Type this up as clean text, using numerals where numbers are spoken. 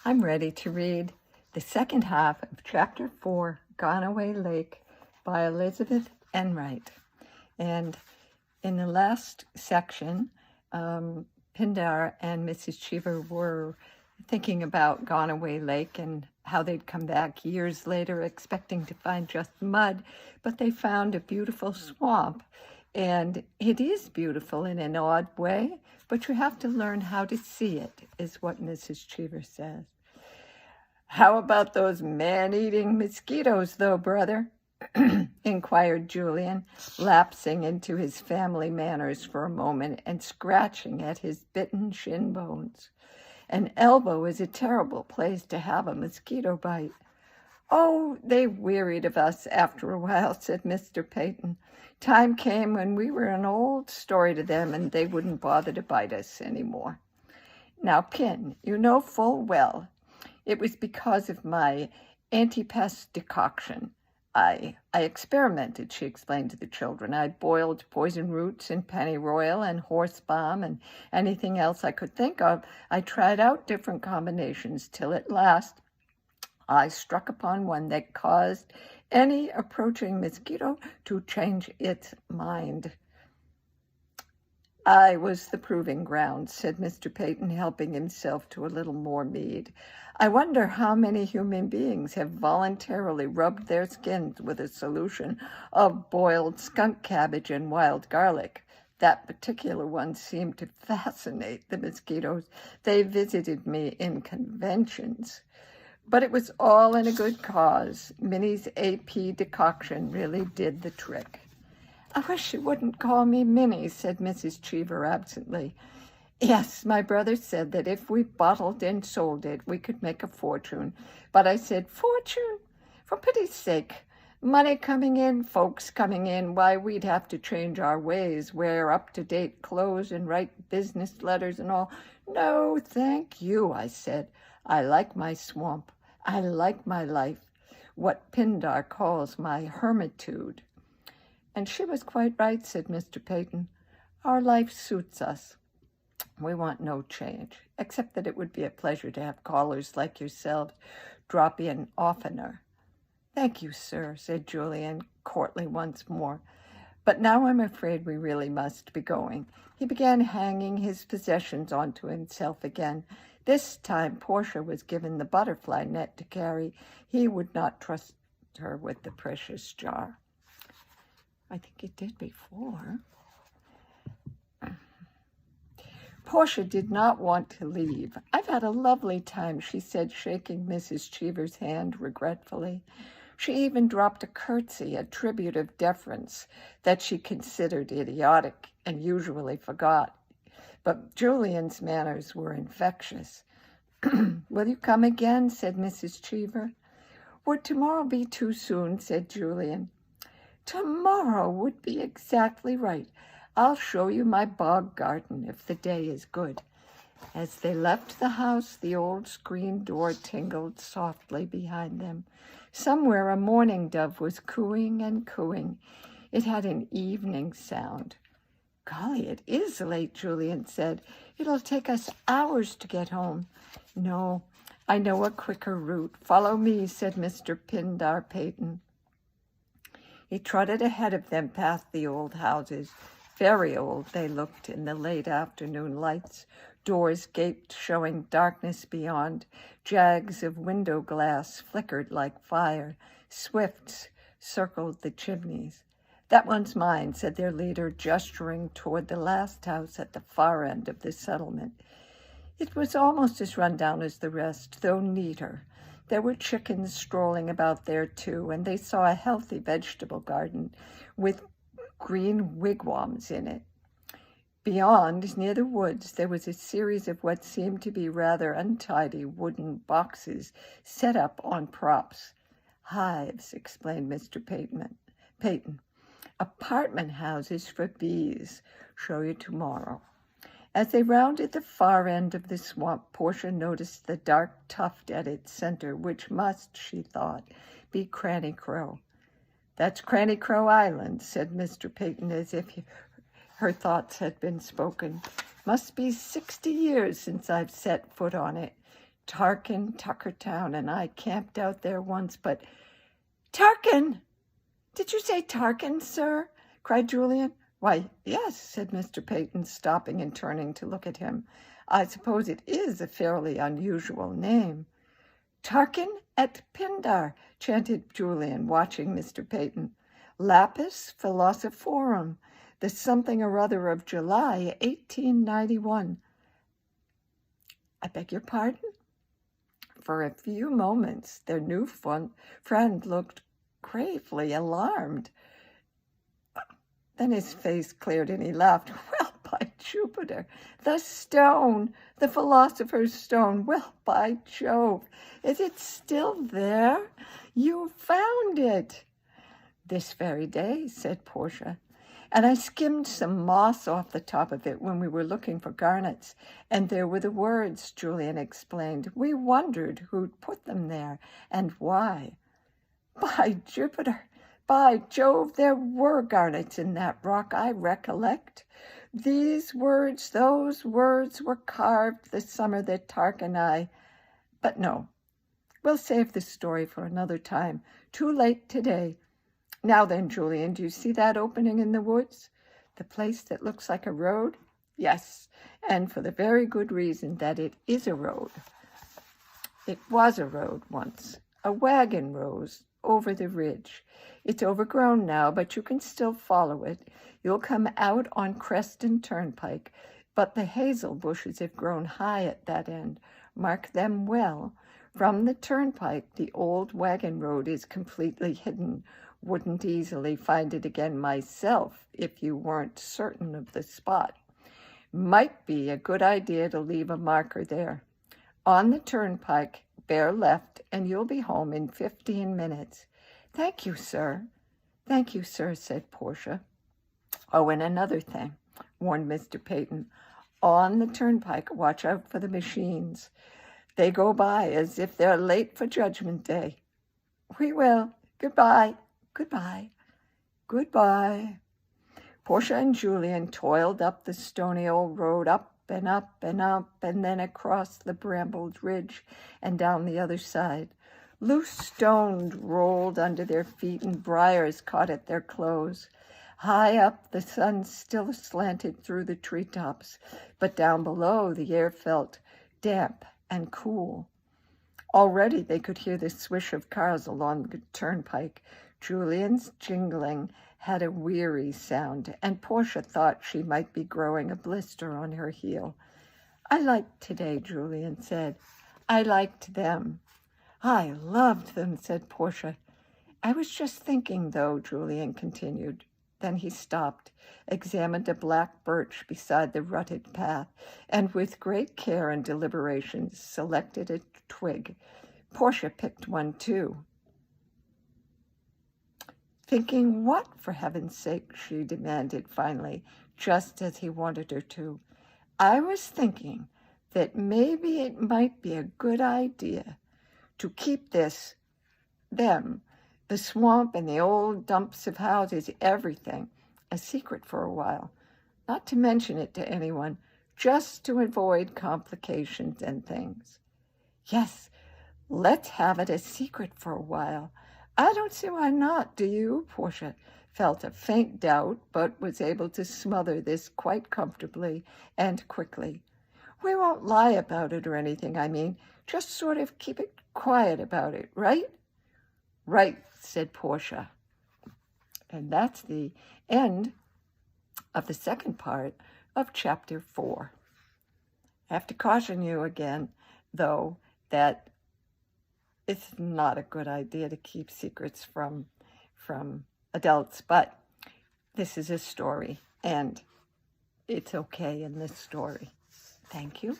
I'm ready to read the second half of Chapter 4, Gone Away Lake by Elizabeth Enright. And in the last section, Pindar and Mrs. Cheever were thinking about Gone Away Lake and how they'd come back years later expecting to find just mud, but they found a beautiful swamp. And it is beautiful in an odd way, but you have to learn how to see it, is what Mrs. Cheever says. How about those man-eating mosquitoes, though, brother? Inquired Julian, lapsing into his family manners for a moment and scratching at his bitten shin bones. An elbow is a terrible place to have a mosquito bite. Oh, they wearied of us after a while, said Mr. Peyton. Time came when we were an old story to them, and they wouldn't bother to bite us anymore. Now, Pin, you know full well it was because of my anti-pest decoction. I experimented, she explained to the children. I boiled poison roots and pennyroyal and horse balm and anything else I could think of. I tried out different combinations till at last I struck upon one that caused any approaching mosquito to change its mind. I was the proving ground, said Mr. Peyton, helping himself to a little more mead. I wonder how many human beings have voluntarily rubbed their skins with a solution of boiled skunk cabbage and wild garlic. That particular one seemed to fascinate the mosquitoes. They visited me in conventions. But it was all in a good cause. Minnie's AP decoction really did the trick. I wish you wouldn't call me Minnie, said Mrs. Cheever absently. Yes, my brother said that if we bottled and sold it, we could make a fortune. But I said, fortune? For pity's sake. Money coming in, folks coming in, why, we'd have to change our ways, wear up-to-date clothes and write business letters and all. No, thank you, I said. I like my swamp. I like my life, what Pindar calls my hermitude. And she was quite right, said Mr. Peyton. Our life suits us. We want no change, except that it would be a pleasure to have callers like yourselves drop in oftener. Thank you, sir, said Julian, courtly once more. But now I'm afraid we really must be going. He began hanging his possessions onto himself again. This time Portia was given the butterfly net to carry. He would not trust her with the precious jar. I think he did before. Portia did not want to leave. I've had a lovely time, she said, shaking Mrs. Cheever's hand regretfully. She even dropped a curtsy, a tribute of deference that she considered idiotic and usually forgot. But Julian's manners were infectious. Will you come again, said Mrs. Cheever. Would tomorrow be too soon, said Julian. Tomorrow would be exactly right. I'll show you my bog garden if the day is good. As they left the house, the old screen door tingled softly behind them. Somewhere a mourning dove was cooing and cooing. It had an evening sound. Golly, it is late, Julian said. It'll take us hours to get home. No, I know a quicker route. Follow me, said Mr. Pindar Peyton. He trotted ahead of them past the old houses. Very old they looked in the late afternoon lights. Doors gaped, showing darkness beyond. Jags of window glass flickered like fire. Swifts circled the chimneys. That one's mine, said their leader, gesturing toward the last house at the far end of the settlement. It was almost as run down as the rest, though neater. There were chickens strolling about there, too, and they saw a healthy vegetable garden with green wigwams in it. Beyond, near the woods, there was a series of what seemed to be rather untidy wooden boxes set up on props. Hives, explained Mr. Peyton. Apartment houses for bees. Show you tomorrow. As they rounded the far end of the swamp, Portia noticed the dark tuft at its center, which must, she thought, be Cranny Crow. That's Cranny Crow Island, said Mr. Peyton, as if her thoughts had been spoken. Must be 60 years since I've set foot on it. Tarkin, Tuckertown, and I camped out there once, but... Tarkin! Did you say Tarkin, sir? Cried Julian. Why, yes, said Mr. Peyton, stopping and turning to look at him. I suppose it is a fairly unusual name. Tarkin et Pindar, chanted Julian, watching Mr. Peyton. Lapis Philosophorum, the something or other of July, 1891. I beg your pardon? For a few moments, their new friend looked gravely alarmed. Then his face cleared and he laughed. Well, by Jupiter, the stone, the philosopher's stone. Well, by Jove, is it still there? You found it. This very day, said Portia, and I skimmed some moss off the top of it when we were looking for garnets, and there were the words, Julian explained. We wondered who'd put them there and why. By Jupiter, by Jove, there were garnets in that rock, I recollect. These words, those words were carved the summer that Tark and I... But no, we'll save this story for another time. Too late today. Now then, Julian, do you see that opening in the woods? The place that looks like a road? Yes, and for the very good reason that it is a road. It was a road once. A wagon road over the ridge. It's overgrown now, but you can still follow it. You'll come out on Creston Turnpike, but the hazel bushes have grown high at that end. Mark them well. From the turnpike, the old wagon road is completely hidden. Wouldn't easily find it again myself if you weren't certain of the spot. Might be a good idea to leave a marker there. On the turnpike, bear left, and you'll be home in 15 minutes. Thank you, sir. Thank you, sir, said Portia. Oh, and another thing, warned Mr. Peyton. On the turnpike, watch out for the machines. They go by as if they're late for Judgment Day. We will. Goodbye. Goodbye. Goodbye. Portia and Julian toiled up the stony old road, up and up and up, and then across the brambled ridge and down the other side. Loose stones rolled under their feet and briars caught at their clothes. High up, the sun still slanted through the treetops, but down below the air felt damp and cool. Already they could hear the swish of cars along the turnpike. Julian's jingling had a weary sound, and Portia thought she might be growing a blister on her heel. I liked today, Julian said. I liked them. I loved them, said Portia. I was just thinking, though, Julian continued. Then he stopped, examined a black birch beside the rutted path, and with great care and deliberation selected a twig. Portia picked one, too. Thinking what, for heaven's sake, she demanded finally, just as he wanted her to. I was thinking that maybe it might be a good idea to keep them, the swamp and the old dumps of houses, everything, a secret for a while, not to mention it to anyone, just to avoid complications and things. Yes, let's have it a secret for a while. I don't see why not, do you? Portia felt a faint doubt, but was able to smother this quite comfortably and quickly. We won't lie about it or anything, I mean, just sort of keep it quiet about it, right? Right, said Portia. And that's the end of the second part of Chapter 4. I have to caution you again, though, that it's not a good idea to keep secrets from adults, but this is a story, and it's okay in this story. Thank you.